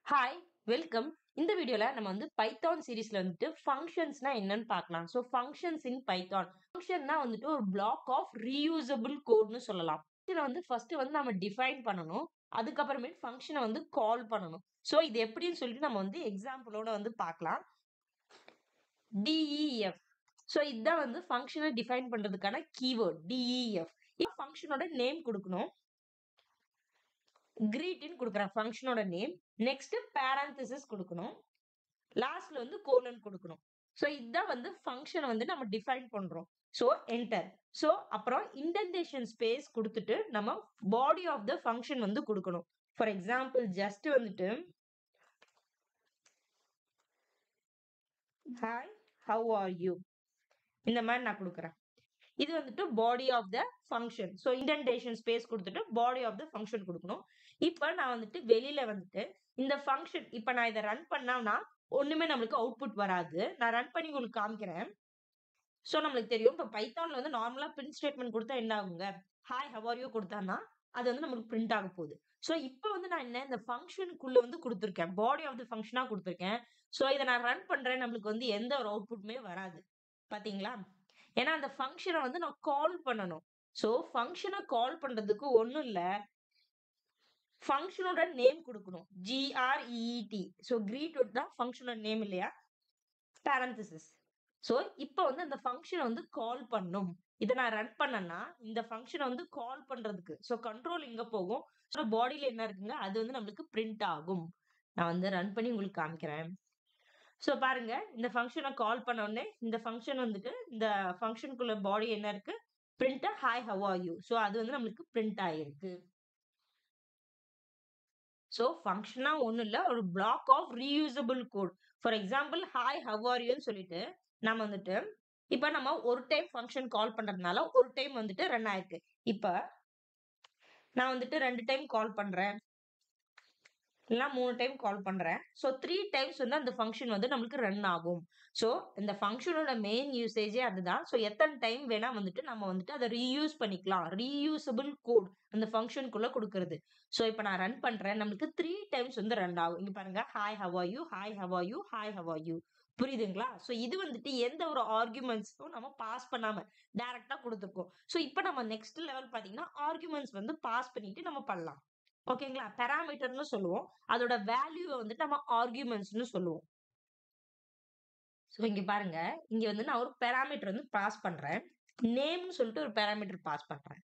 Hi, welcome. இந்த வீடியோல நம்ம வந்து பைத்தான் சீரிஸ்ல வந்துட்டு ஃபங்க்ஷன்ஸ்னா என்னன்னு பார்க்கலாம். ஸோ ஃபங்க்ஷன்ஸ் இன் பைத்தான். ஃபங்க்ஷன்னா வந்துட்டு ஒரு பிளாக் ஆஃப் ரீயூசபிள் கோட்னு சொல்லலாம். இதுல வந்து ஃபர்ஸ்ட் வந்து நம்ம டிஃபைன் பண்ணணும். அதுக்கப்புறமேட்டு ஃபங்க்ஷனை வந்து கால் பண்ணணும். ஸோ இது எப்படின்னு சொல்லிட்டு நம்ம வந்து எக்ஸாம்பிளோட வந்து பார்க்கலாம். DEF. ஸோ இதுதான் வந்து ஃபங்க்ஷனை டிஃபைன் பண்றதுக்கான கீவேர்ட் DEF. ஃபங்க்ஷனோட நேம் கொடுக்கணும். கிரீட்னு கொடுக்குறேன் ஃபங்க்ஷனோட நேம். நெக்ஸ்ட் பேரந்தசிஸ் கொடுக்கணும். லாஸ்ட்ல வந்து கோலன் கொடுக்கணும். ஸோ இதுதான் வந்து ஃபங்க்ஷனை வந்து நம்ம டிஃபைன் பண்றோம். So enter. ஸோ அப்புறம் இண்டென்டேஷன் ஸ்பேஸ் கொடுத்துட்டு நம்ம பாடி ஆஃப் த ஃபங்க்ஷன் வந்து கொடுக்கணும். ஃபார் எக்ஸாம்பிள் ஜஸ்ட் வந்துட்டு ஹாய் ஹவ் ஆர் யூ இந்த மாதிரி நான் கொடுக்குறேன். இது வந்துட்டு body of the function. So indentation space கொடுத்துட்டு பாடி ஆஃப் த ஃபங்க்ஷன் கொடுக்கணும். இப்போ நான் வந்துட்டு வெளியில வந்துட்டு இந்த ஃபங்க்ஷன் இப்போ நான் இதை ரன் பண்ணான்னா ஒண்ணுமே நம்மளுக்கு அவுட்புட் வராது. நான் ரன் பண்ணி உங்களுக்கு காமிக்கிறேன். ஸோ நம்மளுக்கு தெரியும் இப்போ பைத்தான்ல வந்து நார்மலா பிரிண்ட் ஸ்டேட்மெண்ட் கொடுத்தா என்ன ஆகுங்க, ஹாய் ஹவ் ஆர் யூ கொடுத்தான்னா அது வந்து நமக்கு பிரிண்ட் ஆக போகுது. ஸோ இப்போ வந்து நான் என்ன இந்த ஃபங்க்ஷனுக்குள்ள வந்து கொடுத்துருக்கேன், பாடி ஆஃப் த ஃபங்க்ஷனா கொடுத்துருக்கேன். ஸோ இதை நான் ரன் பண்றேன், நம்மளுக்கு வந்து எந்த ஒரு அவுட்புட்டுமே வராது. பாத்தீங்களா? ஏன்னா அந்த ஃபங்க்ஷனை வந்து நான் கால் பண்ணணும். ஸோ ஃபங்க்ஷனை கால் பண்றதுக்கு ஒண்ணும் இல்ல, ஃபங்க்ஷனோட நேம் கொடுக்கணும். GREET. ஸோ கிரீட் தான் ஃபங்க்ஷனோட நேம் இல்லையா, பேரந்தசிஸ். ஸோ இப்போ வந்து அந்த ஃபங்க்ஷனை வந்து கால் பண்ணும். இதை நான் ரன் பண்ணேன்னா இந்த ஃபங்க்ஷனை வந்து கால் பண்றதுக்கு ஸோ கண்ட்ரோல் இங்க போகும். ஸோ பாடியில என்ன இருக்குங்க அது வந்து நம்மளுக்கு பிரிண்ட் ஆகும். நான் வந்து ரன் பண்ணி உங்களுக்கு காமிக்கிறேன். ஸோ பாருங்க, இந்த ஃபங்க்ஷனை கால் பண்ண உடனே இந்த ஃபங்க்ஷன் வந்துட்டு இந்த ஃபங்க்ஷனுக்குள்ள பாடி என்ன இருக்கு, print hi how are you. So அது வந்து நம்மளுக்கு பிரிண்ட் ஆயிருக்கு. ஸோ ஃபங்க்ஷனா ஒன்றும் இல்லை, ஒரு block of reusable code. For example hi how are யூன்னு சொல்லிட்டு நம்ம வந்துட்டு இப்போ நம்ம ஒரு டைம் ஃபங்க்ஷன் கால் பண்றதுனால ஒரு டைம் வந்துட்டு ரன் ஆயிருக்கு. இப்போ நான் வந்துட்டு 2 டைம் கால் பண்றேன், இல்லைன்னா 3 டைம் கால் பண்றேன். ஸோ 3 டைம்ஸ் வந்து அந்த ஃபங்க்ஷன் வந்து நம்மளுக்கு ரன் ஆகும். ஸோ இந்த ஃபங்க்ஷனோட மெயின் யூசேஜே அதுதான். ஸோ எத்தனை டைம் வேணா வந்துட்டு நம்ம வந்துட்டு அதை ரீயூஸ் பண்ணிக்கலாம். ரீயூசபிள் கோட் அந்த ஃபங்க்ஷனுக்குள்ள கொடுக்கறது. ஸோ இப்போ நான் ரன் பண்றேன், நம்மளுக்கு 3 டைம்ஸ் வந்து ரன் ஆகும். இங்க பாருங்க, hi how are you, hi how are you, hi how are you. புரியுதுங்களா? ஸோ இது வந்துட்டு எந்த ஒரு ஆர்குமெண்ட்ஸும் நம்ம பாஸ் பண்ணாம டைரக்டா கொடுத்துருக்கோம். ஸோ இப்போ நம்ம நெக்ஸ்ட் லெவல் பாத்தீங்கன்னா ஆர்குமெண்ட்ஸ் வந்து பாஸ் பண்ணிட்டு நம்ம பண்ணலாம். ஓகேங்களா? பாராமீட்டர்னு சொல்லுவோம். அதோட வேல்யூவை வந்துட்டு நம்ம ஆர்குமெண்ட்ஸ்னு சொல்லுவோம். ஸோ இங்க பாருங்க, இங்க வந்து நான் ஒரு பாராமீட்டர் வந்து பாஸ் பண்றேன். நேம்னு சொல்லிட்டு ஒரு பாராமீட்டர் பாஸ் பண்றேன்.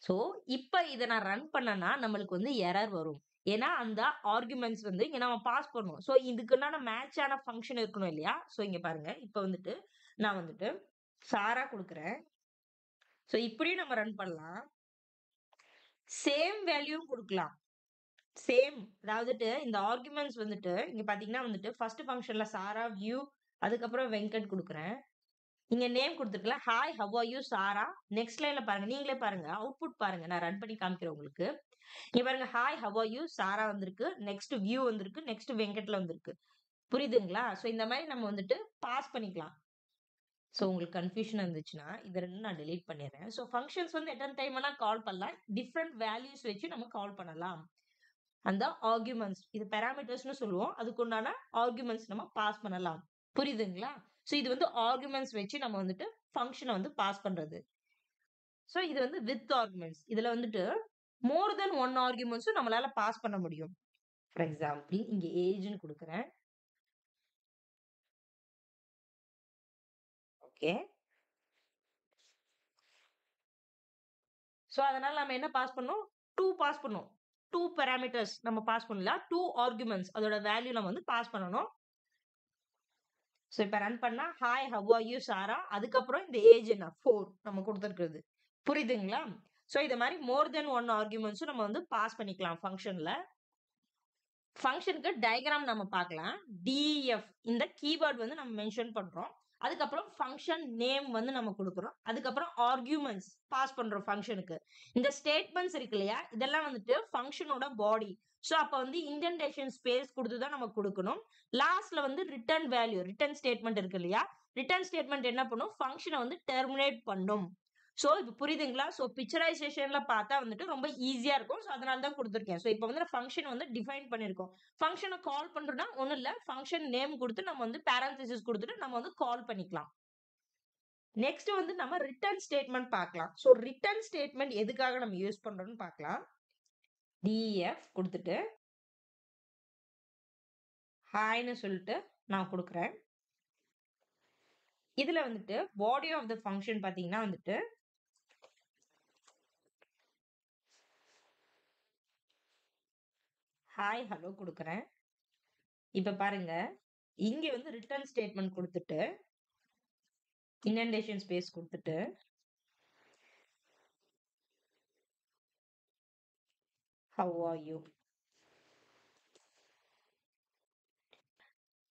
ஸோ இப்போ இதை நான் ரன் பண்ணனா நம்மளுக்கு வந்து எரர் வரும். ஏன்னா அந்த ஆர்குமெண்ட்ஸ் வந்து இங்க நம்ம பாஸ் பண்ணுவோம். ஸோ இதுக்குன்னா மேட்சான ஃபங்க்ஷன் இருக்கணும் இல்லையா? ஸோ இங்க பாருங்க, இப்போ வந்துட்டு நான் வந்துட்டு சாரா கொடுக்குறேன். ஸோ இப்படியும் நம்ம ரன் பண்ணலாம். சேம் வேல்யூவும் கொடுக்கலாம். சேம், அதாவது இந்த ஆர்குமெண்ட்ஸ் வந்துட்டு இங்க பாத்தீங்கன்னா வந்துட்டு ஃபர்ஸ்ட் ஃபங்க்ஷன்ல சாரா வியூ, அதுக்கப்புறம் வெங்கட் கொடுக்குறேன். இங்க நேம் கொடுத்துருக்கல, hi how are you Sara. Next லைன்ல பாருங்க, நீங்களே பாருங்க, அவுட்புட் பாருங்க, நான் ரன் பண்ணி காமிக்கிறேன் உங்களுக்கு. இங்க பாருங்க, ஹாய் ஹவ் ஆர் யூ சாரா வந்திருக்கு, நெக்ஸ்ட் வியூ வந்திருக்கு, நெக்ஸ்ட் வெங்கட்ல வந்திருக்கு. புரியுதுங்களா? சோ இந்த மாதிரி நம்ம வந்துட்டு பாஸ் பண்ணிக்கலாம். சோ உங்களுக்கு கன்ஃபியூஷன் இருந்துச்சுன்னா இது ரெண்டும் நான் delete பண்ணிடுறேன். சோ ஃபங்க்ஷன்ஸ் வந்து எத்தனை டைம் வேணா கால் பண்ணலாம், டிஃப்ரெண்ட் வேல்யூஸ் வச்சு நம்ம கால் பண்ணலாம். அந்த ஆர்குமெண்ட்ஸ், இது பாராமீட்டர்ஸ்னு சொல்லுவோம், அதுக்கு உண்டான ஆர்குமெண்ட்ஸ் நம்ம பாஸ் பண்ணலாம். புரியுதுங்களா? சோ இது வந்து ஆர்குமெண்ட்ஸ் வச்சு நம்ம வந்துட்டு ஃபங்க்ஷனை வந்து பாஸ் பண்றது. சோ இது வந்து வித் ஆர்குமெண்ட்ஸ். இதுல வந்துட்டு மோர் தென் ஒன் ஆர்குமெண்ட்ஸும் நம்மளால பாஸ் பண்ண முடியும். ஃபார் எக்ஸாம்பிள் இங்க ஏஜ்னு கொடுக்குறேன். ஓகே. சோ அதனால நம்ம என்ன பாஸ் பண்ணோம், 2 பாஸ் பண்ணோம். 2 பாராமீட்டர்ஸ் நம்ம பாஸ் பண்ணலாம். 2 ஆர்குமெண்ட்ஸ் அதோட வேல்யூ நம்ம வந்து பாஸ் பண்ணணும். சோ இப்ப ரன் பண்ணா ஹாய் ஹவ் ஆர் யூ சாரா, அதுக்கப்புறம் இந்த ஏஜ் என்ன 4 நம்ம கொடுத்துருக்கிறது. புரியுதுங்களா? சோ இத மாதிரி மோர் தென் ஒன் ஆர்குமெண்ட்ஸும் நம்ம வந்து பாஸ் பண்ணிக்கலாம் ஃபங்க்ஷன்ல. ஃபங்க்ஷனுக்கு டயகிராம் நம்ம பார்க்கலாம். DEF இந்த கீவேர்ட் வந்து நம்ம மென்ஷன் பண்றோம். அதுக்கப்புறம் ஃபங்க்ஷன் நேம் வந்து நம்ம கொடுக்குறோம். அதுக்கப்புறம் ஆர்குமெண்ட்ஸ் பாஸ் பண்றோம் ஃபங்க்ஷனுக்கு. இந்த ஸ்டேட்மெண்ட்ஸ் இருக்கு இல்லையா, இதெல்லாம் வந்துட்டு ஃபங்க்ஷனோட பாடி. சோ அப்ப வந்து இண்டென்டேஷன் ஸ்பேஸ் கொடுத்து தான் நம்ம கொடுக்கணும். லாஸ்ட்ல வந்து ரிட்டர்ன் வேல்யூ, ரிட்டர்ன் ஸ்டேட்மெண்ட் இருக்கு இல்லையா, ரிட்டர்ன் ஸ்டேட்மெண்ட் என்ன பண்ணும், ஃபங்க்ஷனை வந்து டெர்மினேட் பண்ணும். சோ இப்ப புரியுதுங்களா? சோ பிக்சரைசேஷன்ல பார்த்தா வந்துட்டு ரொம்ப ஈஸியா இருக்கும். சோ அதனால தான் குடுத்துருக்கேன். சோ இப்ப வந்து ஃபங்ஷன் வந்து டிஃபைன் பண்ணியிருக்கோம். ஃபங்ஷன கால் பண்றோம்னா ஒண்ணும் இல்ல. ஃபங்ஷன் நேம் குடுத்து நம்ம வந்து பேரந்தசிஸ் குடுத்துட்டு நம்ம வந்து கால் பண்ணிக்கலாம். நெக்ஸ்ட் வந்து நம்ம ரிட்டர்ன் ஸ்டேட்மெண்ட் பார்க்கலாம். சோ ரிட்டர்ன் ஸ்டேட்மெண்ட் எதுக்காக நம்ம யூஸ் பண்றோம்னு பார்க்கலாம். டிஎஃப் குடுத்துட்டு ஹாய்ன்னு சொல்லிட்டு நான் குடுக்குறேன். இதுல வந்துட்டு பாடி ஆஃப் த ஃபங்ஷன் பார்த்தீங்கன்னா வந்துட்டு ஹாய், ஹலோ குடுக்குறேன். இப்ப பாருங்க, இங்க வந்து ரிட்டர்ன் ஸ்டேட்மெண்ட் குடுத்துட்டு, இண்டென்டேஷன் ஸ்பேஸ் குடுத்துட்டு, ஹவ் ஆர் யூ?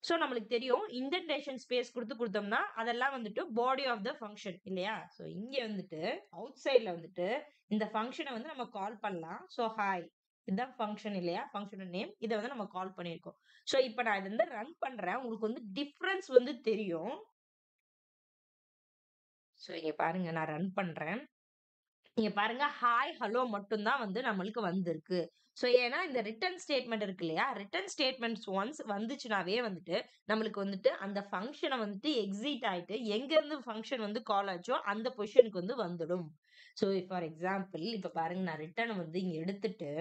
சோ நம்மளுக்கு தெரியும் இண்டென்டேஷன் ஸ்பேஸ் குடுத்தோம்னா, அதெல்லாம் வந்துட்டு பாடி ஆஃப் த ஃபங்ஷன் இல்லையா? சோ இங்க வந்துட்டு அவுட் சைட்ல வந்துட்டு இந்த ஃபங்ஷன வந்து நம்ம கால் பண்ணலாம். சோ ஹாய் இதுதான் ஃபங்ஷன் இல்லையா? ஃபங்ஷனோட நேம். இத வந்து நம்ம கால் பண்ணியிருக்கோம். சோ இப்ப நான் இத வந்து ரன் பண்றேன். உங்களுக்கு வந்து டிஃபரன்ஸ் வந்து தெரியும். சோ இங்க பாருங்க நான் ரன் பண்றேன். இங்க பாருங்க ஹாய், ஹலோ மட்டும் தான் வந்து நம்மளுக்கு வந்திருக்கு. சோ ஏன்னா இந்த ரிட்டர்ன் ஸ்டேட்மெண்ட் இருக்கு இல்லையா? ரிட்டர்ன் ஸ்டேட்மெண்ட்ஸ் ஒன்ஸ் வந்துச்சுனாவே வந்துட்டு, நம்மளுக்கு வந்துட்டு அந்த ஃபங்ஷன வந்துட்டு எக்ஸிட் ஆயிட்டு, எங்கேருந்து ஃபங்ஷன் வந்து கால் ஆச்சோ அந்த பொசிஷனுக்கு வந்து வந்துடும். சோ ஃபார் எக்ஸாம்பிள் இப்ப பாருங்க நான் ரிட்டர்ன் வந்து இங்க எடுத்துட்டு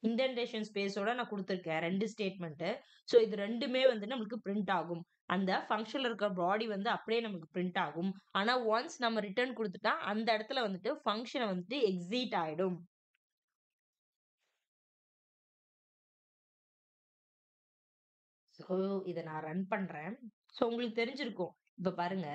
இண்டென்டேஷன் ஸ்பேஸோட நான் குடுத்துருக்கேன் 2 ஸ்டேட்மெண்ட். சோ இது 2மே வந்து நம்மளுக்கு பிரிண்ட் ஆகும். அந்த ஃபங்ஷன்ல இருக்க பாடி வந்து அப்படியே நமக்கு பிரிண்ட் ஆகும். ஆனா ஒன்ஸ் நம்ம ரிட்டர்ன் குடுத்துட்டா, அந்த இடத்துல வந்துட்டு ஃபங்ஷன வந்துட்டு எக்ஸிட் ஆயிடும். சோ இத நான் ரன் பண்றேன். சோ உங்களுக்கு தெரிஞ்சிருக்கும். இப்ப பாருங்க,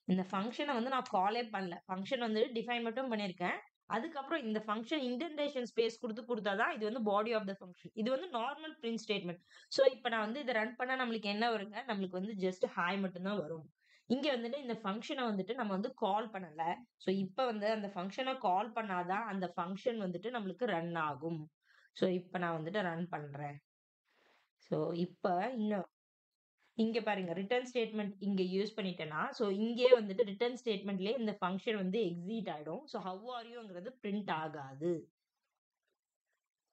இந்த ஃபங்ஷன வந்து நான் காலே பண்ணல. ஃபங்ஷன் வந்து டிஃபைன் மட்டும் பண்ணியிருக்கேன். அதுக்கப்புறம் இந்த ஃபங்ஷன் இண்டென்டேஷன் ஸ்பேஸ் குடுத்தா தான் இது வந்து பாடி ஆஃப் த ஃபங்ஷன். இது வந்து நார்மல் பிரிண்ட் ஸ்டேட்மெண்ட். சோ இப்ப நான் வந்து இத ரன் பண்ணா நம்மளுக்கு என்ன வருங்க? நம்மளுக்கு வந்து ஜஸ்ட் ஹாய் மட்டும் தான் வரும். இங்க வந்துட்டு இந்த ஃபங்ஷன வந்துட்டு நம்ம வந்து கால் பண்ணல. சோ இப்ப வந்து அந்த ஃபங்ஷன கால் பண்ணா தான் அந்த ஃபங்ஷன் வந்துட்டு நம்மளுக்கு ரன் ஆகும். சோ இப்ப நான் வந்துட்டு ரன் பண்றேன். சோ இப்ப இன்னும் இங்க பாருங்க ரிட்டர்ன் ஸ்டேட்மெண்ட் இங்க யூஸ் பண்ணிட்டேன்னா, சோ இங்கேயே வந்துட்டு ரிட்டர்ன் ஸ்டேட்மெண்ட்லயே இந்த ஃபங்ஷன் வந்து எக்ஸிட் ஆயிடும். சோ ஹவ் ஆர் யூங்கிறது பிரிண்ட் ஆகாது.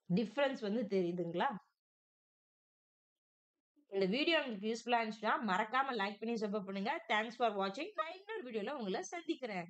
டிஃபரன்ஸ் வந்து தெரியுதுங்களா? இந்த வீடியோ உங்களுக்கு யூஸ்ஃபுல்லா இருந்துச்சுன்னா, மறக்காம லைக் பண்ணி சப்போர்ட் பண்ணுங்க. தேங்க்ஸ் ஃபார் வாட்சிங். நான் இன்னொரு வீடியோல உங்கள சந்திக்கிறேன்.